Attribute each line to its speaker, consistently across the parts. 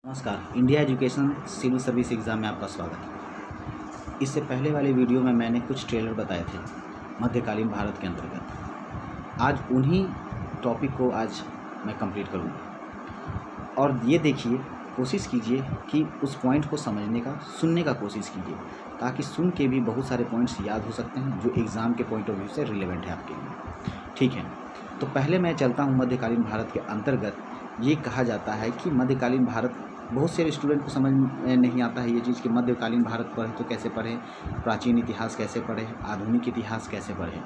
Speaker 1: नमस्कार। India education civil service exam में आपका स्वागत है। इससे पहले वाले वीडियो में मैंने कुछ ट्रेलर बताए थे मध्यकालीन भारत के अंतर्गत। आज उन्हीं टॉपिक को आज मैं कंप्लीट करूँगा और ये देखिए, कोशिश कीजिए कि उस पॉइंट को समझने का, सुनने का कोशिश कीजिए, ताकि सुन के भी बहुत सारे पॉइंट्स याद हो सकते हैं जो एग्ज़ाम के पॉइंट ऑफ व्यू से रिलेवेंट है आपके लिए। ठीक है, तो पहले मैं चलता हूँ मध्यकालीन भारत के अंतर्गत। ये कहा जाता है कि मध्यकालीन भारत, बहुत से स्टूडेंट को समझ में नहीं आता है ये चीज़ कि मध्यकालीन भारत पढ़े तो कैसे पढ़े, प्राचीन इतिहास कैसे पढ़े, आधुनिक इतिहास कैसे पढ़े।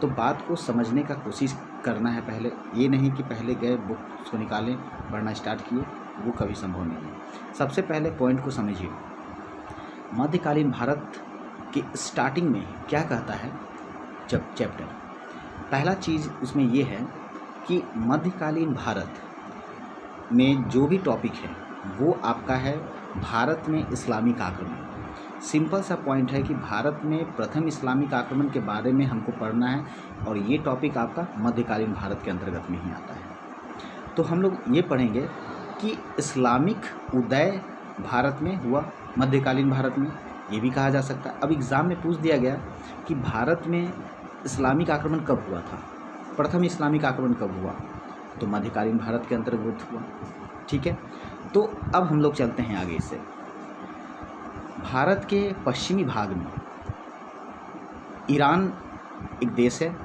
Speaker 1: तो बात को समझने का कोशिश करना है पहले, ये नहीं कि पहले गए बुक को निकालें पढ़ना स्टार्ट किए, वो कभी संभव नहीं है। सबसे पहले पॉइंट को समझिए, मध्यकालीन भारत के स्टार्टिंग में क्या कहता है जब चैप्टर, पहला चीज़ उसमें ये है कि मध्यकालीन भारत में जो भी टॉपिक है वो आपका है भारत में इस्लामिक आक्रमण। सिंपल सा पॉइंट है कि भारत में प्रथम इस्लामिक आक्रमण के बारे में हमको पढ़ना है और ये टॉपिक आपका मध्यकालीन भारत के अंतर्गत में ही आता है। तो हम लोग ये पढ़ेंगे कि इस्लामिक उदय भारत में हुआ, मध्यकालीन भारत में, ये भी कहा जा सकता है। अब एग्ज़ाम में पूछ दिया गया कि भारत में इस्लामिक आक्रमण कब हुआ था, प्रथम इस्लामिक आक्रमण कब हुआ, तो मध्यकालीन भारत के अंतर्गत हुआ। ठीक है, तो अब हम लोग चलते हैं आगे से। भारत के पश्चिमी भाग में ईरान एक देश है,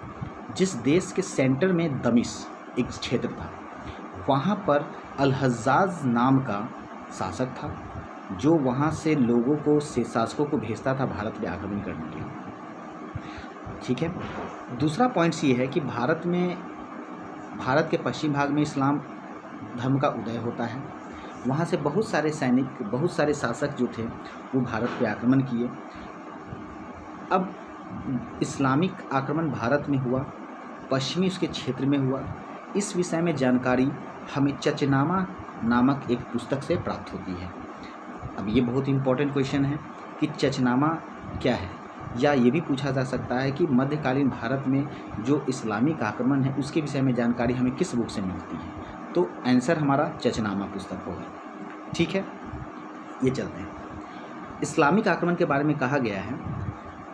Speaker 1: जिस देश के सेंटर में दमिश एक क्षेत्र था। वहाँ पर अल-हज्जाज नाम का शासक था जो वहाँ से लोगों को, से शासकों को भेजता था भारत में आक्रमण करने के लिए। ठीक है, दूसरा पॉइंट्स ये है कि भारत के पश्चिम भाग में इस्लाम धर्म का उदय होता है। वहाँ से बहुत सारे सैनिक, बहुत सारे शासक जो थे वो भारत पे आक्रमण किए। अब इस्लामिक आक्रमण भारत में हुआ, पश्चिमी उसके क्षेत्र में हुआ। इस विषय में जानकारी हमें चचनामा नामक एक पुस्तक से प्राप्त होती है। अब ये बहुत इंपॉर्टेंट क्वेश्चन है कि चचनामा क्या है, या ये भी पूछा जा सकता है कि मध्यकालीन भारत में जो इस्लामिक आक्रमण है उसके विषय में जानकारी हमें किस बुक से मिलती है। तो आंसर हमारा चचनामा पुस्तक होगा। ठीक है, ये चलते हैं। इस्लामिक आक्रमण के बारे में कहा गया है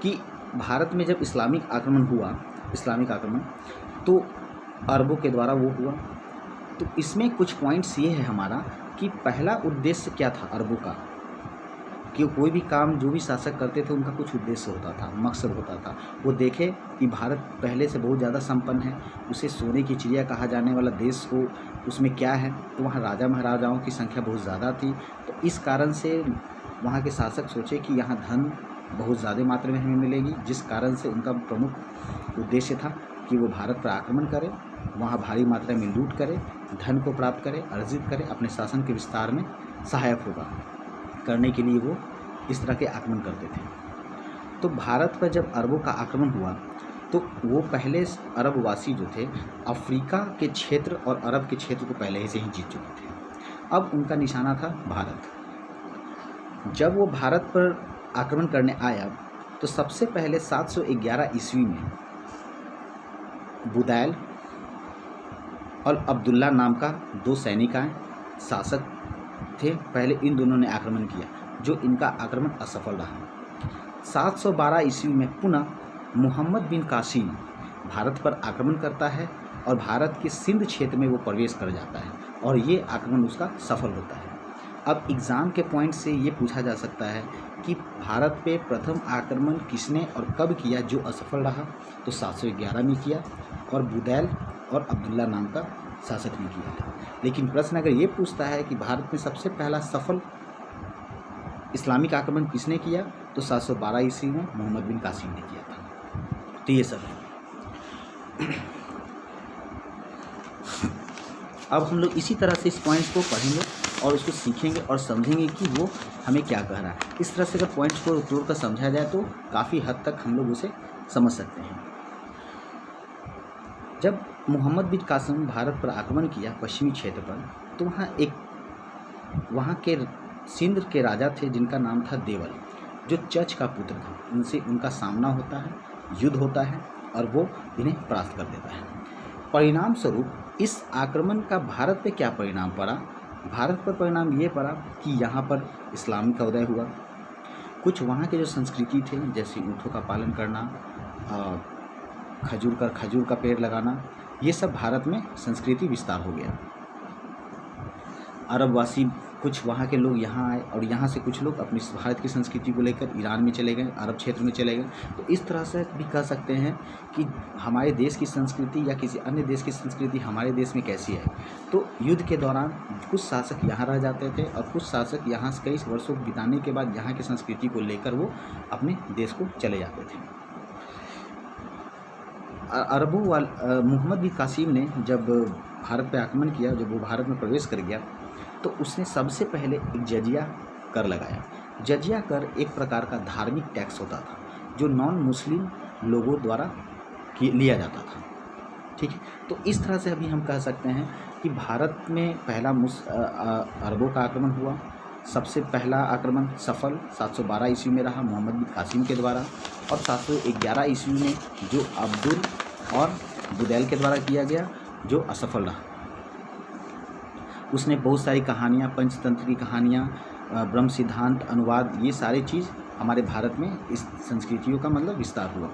Speaker 1: कि भारत में जब इस्लामिक आक्रमण हुआ, इस्लामिक आक्रमण तो अरबों के द्वारा वो हुआ। तो इसमें कुछ पॉइंट्स ये है हमारा कि पहला उद्देश्य क्या था अरबों का, कि कोई भी काम जो भी शासक करते थे उनका कुछ उद्देश्य होता था, मकसद होता था। वो देखे कि भारत पहले से बहुत ज़्यादा संपन्न है, उसे सोने की चिड़िया कहा जाने वाला देश को, उसमें क्या है, तो वहाँ राजा महाराजाओं की संख्या बहुत ज़्यादा थी। तो इस कारण से वहाँ के शासक सोचे कि यहाँ धन बहुत ज़्यादा मात्रा में हमें मिलेगी, जिस कारण से उनका प्रमुख उद्देश्य था कि वो भारत पर आक्रमण करे, वहाँ भारी मात्रा में लूट करे, धन को प्राप्त करे, अर्जित करे, अपने शासन के विस्तार में सहायक होगा करने के लिए वो इस तरह के आक्रमण करते थे। तो भारत पर जब अरबों का आक्रमण हुआ तो वो पहले अरबवासी जो थे अफ्रीका के क्षेत्र और अरब के क्षेत्र को पहले ही से ही जीत चुके थे। अब उनका निशाना था भारत। जब वो भारत पर आक्रमण करने आया तो सबसे पहले 711 ईस्वी में बुदैल और अब्दुल्ला नाम का दो सैनिक आए, शासक थे। पहले इन दोनों ने आक्रमण किया, जो इनका आक्रमण असफल रहा। 712 ईस्वी में पुनः मोहम्मद बिन कासिम भारत पर आक्रमण करता है और भारत के सिंध क्षेत्र में वो प्रवेश कर जाता है और ये आक्रमण उसका सफल होता है। अब एग्ज़ाम के पॉइंट से ये पूछा जा सकता है कि भारत पे प्रथम आक्रमण किसने और कब किया जो असफल रहा, तो 711 में किया और बुदैल और अब्दुल्ला नाम का शासक ने किया था। लेकिन प्रश्न अगर ये पूछता है कि भारत में सबसे पहला सफल इस्लामिक आक्रमण किसने किया, तो 712 ईस्वी में मोहम्मद बिन कासिम ने किया था। तो ये सब है। अब हम लोग इसी तरह से इस पॉइंट्स को पढ़ेंगे और उसको सीखेंगे और समझेंगे कि वो हमें क्या कह रहा है। इस तरह से अगर पॉइंट्स को तोड़कर समझा जाए तो काफ़ी हद तक हम लोग उसे समझ सकते हैं। जब मोहम्मद बिन कासिम भारत पर आक्रमण किया पश्चिमी क्षेत्र पर, तो वहाँ के सिंध के राजा थे जिनका नाम था देवल, जो चच का पुत्र था। उनसे उनका सामना होता है, युद्ध होता है और वो इन्हें परास्त कर देता है। परिणाम स्वरूप इस आक्रमण का भारत पे क्या परिणाम पड़ा, भारत पर परिणाम ये पड़ा कि यहाँ पर इस्लाम का उदय हुआ। कुछ वहाँ के जो संस्कृति थे, जैसे ऊँटों का पालन करना, खजूर का पेड़ लगाना, ये सब भारत में संस्कृति विस्तार हो गया। अरबवासी कुछ वहाँ के लोग यहाँ आए और यहाँ से कुछ लोग अपनी भारत की संस्कृति को लेकर ईरान में चले गए, अरब क्षेत्र में चले गए। तो इस तरह से भी कह सकते हैं कि हमारे देश की संस्कृति या किसी अन्य देश की संस्कृति हमारे देश में कैसी है। तो युद्ध के दौरान कुछ शासक यहाँ रह जाते थे और कुछ शासक यहाँ से कई वर्षों बिताने के बाद यहाँ की संस्कृति को लेकर वो अपने देश को चले जाते थे। मोहम्मद बिन कासिम ने जब भारत पर आक्रमण किया, जब वो भारत में प्रवेश कर गया, तो उसने सबसे पहले एक जजिया कर लगाया। जजिया कर एक प्रकार का धार्मिक टैक्स होता था जो नॉन मुस्लिम लोगों द्वारा लिया जाता था। ठीक है, तो इस तरह से अभी हम कह सकते हैं कि भारत में पहला अरबों का आक्रमण हुआ। सबसे पहला आक्रमण सफल 712 ईस्वी में रहा मोहम्मद बिन कासिम के द्वारा, और 711 ईस्वी में जो अब्दुल और बुदैल के द्वारा किया गया, जो असफल रहा। उसने बहुत सारी कहानियाँ, पंचतंत्र की कहानियाँ, ब्रह्म सिद्धांत, अनुवाद, ये सारी चीज़ हमारे भारत में इस संस्कृतियों का मतलब विस्तार हुआ।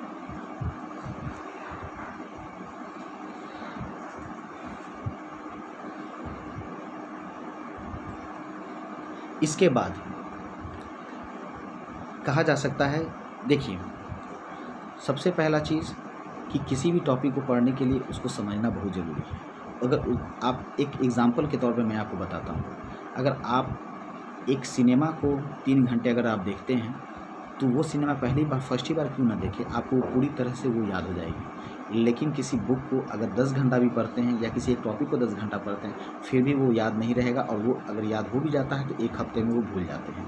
Speaker 1: इसके बाद कहा जा सकता है, देखिए, सबसे पहला चीज़ कि किसी भी टॉपिक को पढ़ने के लिए उसको समझना बहुत ज़रूरी है। अगर आप एक एग्ज़ाम्पल के तौर पे मैं आपको बताता हूँ, अगर आप एक सिनेमा को 3 घंटे अगर आप देखते हैं तो वो सिनेमा फर्स्ट ही बार क्यों ना देखें, आपको पूरी तरह से वो याद हो जाएगी। लेकिन किसी बुक को अगर 10 घंटा भी पढ़ते हैं या किसी एक टॉपिक को 10 घंटा पढ़ते हैं, फिर भी वो याद नहीं रहेगा, और वो अगर याद हो भी जाता है तो 1 हफ्ते में वो भूल जाते हैं।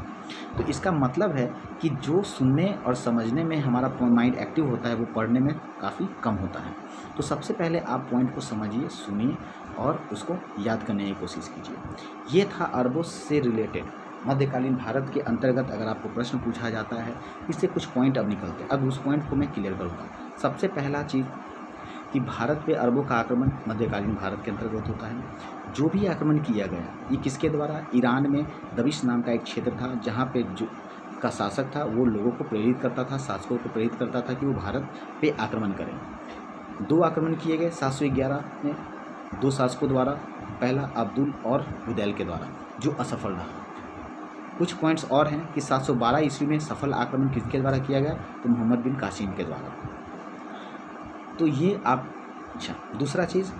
Speaker 1: तो इसका मतलब है कि जो सुनने और समझने में हमारा माइंड एक्टिव होता है, वो पढ़ने में काफ़ी कम होता है। तो सबसे पहले आप पॉइंट को समझिए, सुनिए और उसको याद करने की कोशिश कीजिए। ये था अरबों से रिलेटेड मध्यकालीन भारत के अंतर्गत अगर आपको प्रश्न पूछा जाता है, इससे कुछ पॉइंट अब निकलते हैं। अब उस पॉइंट को मैं क्लियर करूँगा। सबसे पहला चीज़ कि भारत पे अरबों का आक्रमण मध्यकालीन भारत के अंतर्गत होता है। जो भी आक्रमण किया गया, ये किसके द्वारा? ईरान में दबिश नाम का एक क्षेत्र था, जहाँ पे जो का शासक था वो लोगों को प्रेरित करता था, शासकों को प्रेरित करता था कि वो भारत पे आक्रमण करें। 2 आक्रमण किए गए 711 में 2 शासकों द्वारा, पहला अब्दुल और बुदैल के द्वारा, जो असफल रहा। कुछ पॉइंट्स और हैं कि 712 ईस्वी में सफल आक्रमण किसके द्वारा किया गया? तो मोहम्मद बिन कासिम के द्वारा। तो ये आप अच्छा, दूसरा चीज़,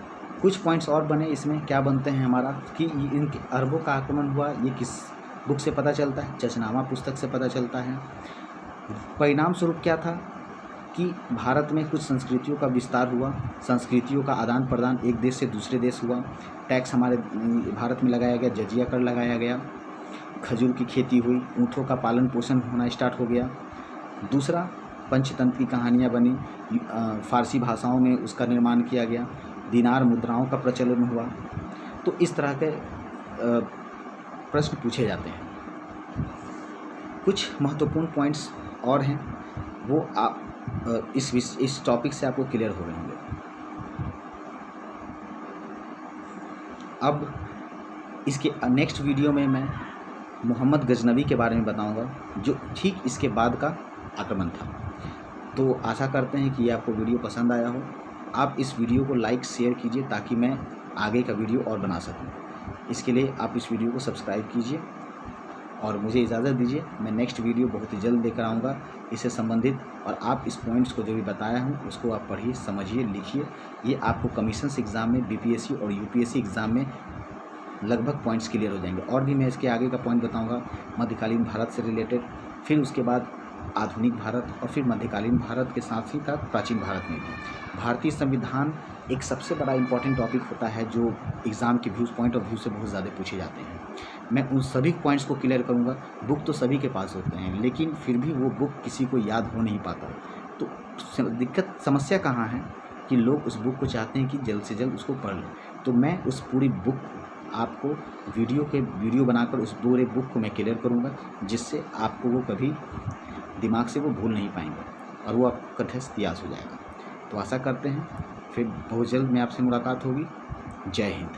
Speaker 1: कुछ पॉइंट्स और बने इसमें, क्या बनते हैं हमारा कि इन अरबों का आक्रमण हुआ, ये किस बुक से पता चलता है? चचनामा पुस्तक से पता चलता है। परिणाम स्वरूप क्या था कि भारत में कुछ संस्कृतियों का विस्तार हुआ, संस्कृतियों का आदान प्रदान एक देश से दूसरे देश हुआ। टैक्स हमारे भारत में लगाया गया, जजिया कर लगाया गया, खजूर की खेती हुई, ऊँटों का पालन पोषण होना स्टार्ट हो गया। दूसरा, पंचतंत्र की कहानियाँ बनी, फारसी भाषाओं में उसका निर्माण किया गया, दिनार मुद्राओं का प्रचलन हुआ। तो इस तरह के प्रश्न पूछे जाते हैं। कुछ महत्वपूर्ण पॉइंट्स और हैं, वो आप इस टॉपिक से आपको क्लियर हो रहे होंगे। अब इसके नेक्स्ट वीडियो में मैं मोहम्मद गजनवी के बारे में बताऊंगा, जो ठीक इसके बाद का आक्रमण था। तो आशा करते हैं कि ये आपको वीडियो पसंद आया हो। आप इस वीडियो को लाइक शेयर कीजिए ताकि मैं आगे का वीडियो और बना सकूं। इसके लिए आप इस वीडियो को सब्सक्राइब कीजिए और मुझे इजाज़त दीजिए। मैं नेक्स्ट वीडियो बहुत ही जल्द लेकर आऊँगा इससे संबंधित, और आप इस पॉइंट्स को जो भी बताया हूँ उसको आप पढ़िए, समझिए, लिखिए। ये आपको कमीशंस एग्ज़ाम में, बीपीएससी और यूपीएससी एग्ज़ाम में लगभग पॉइंट्स क्लियर हो जाएंगे। और भी मैं इसके आगे का पॉइंट बताऊँगा मध्यकालीन भारत से रिलेटेड, फिर उसके बाद आधुनिक भारत, और फिर मध्यकालीन भारत के साथ ही साथ प्राचीन भारत में भी। भारतीय संविधान एक सबसे बड़ा इंपॉर्टेंट टॉपिक होता है जो एग्ज़ाम के पॉइंट ऑफ व्यू से बहुत ज़्यादा पूछे जाते हैं। मैं उन सभी पॉइंट्स को क्लियर करूँगा। बुक तो सभी के पास होते हैं, लेकिन फिर भी वो बुक किसी को याद हो नहीं पाता। तो समस्या कहाँ है कि लोग उस बुक को चाहते हैं कि जल्द से जल्द उसको पढ़ लें। तो मैं उस पूरी बुक आपको वीडियो बनाकर उस पूरे बुक को मैं क्लियर करूँगा, जिससे आपको वो कभी दिमाग से वो भूल नहीं पाएंगे और वो आपका टेस्ट याद हो जाएगा। तो आशा करते हैं फिर बहुत जल्द में आपसे मुलाकात होगी। जय हिंद।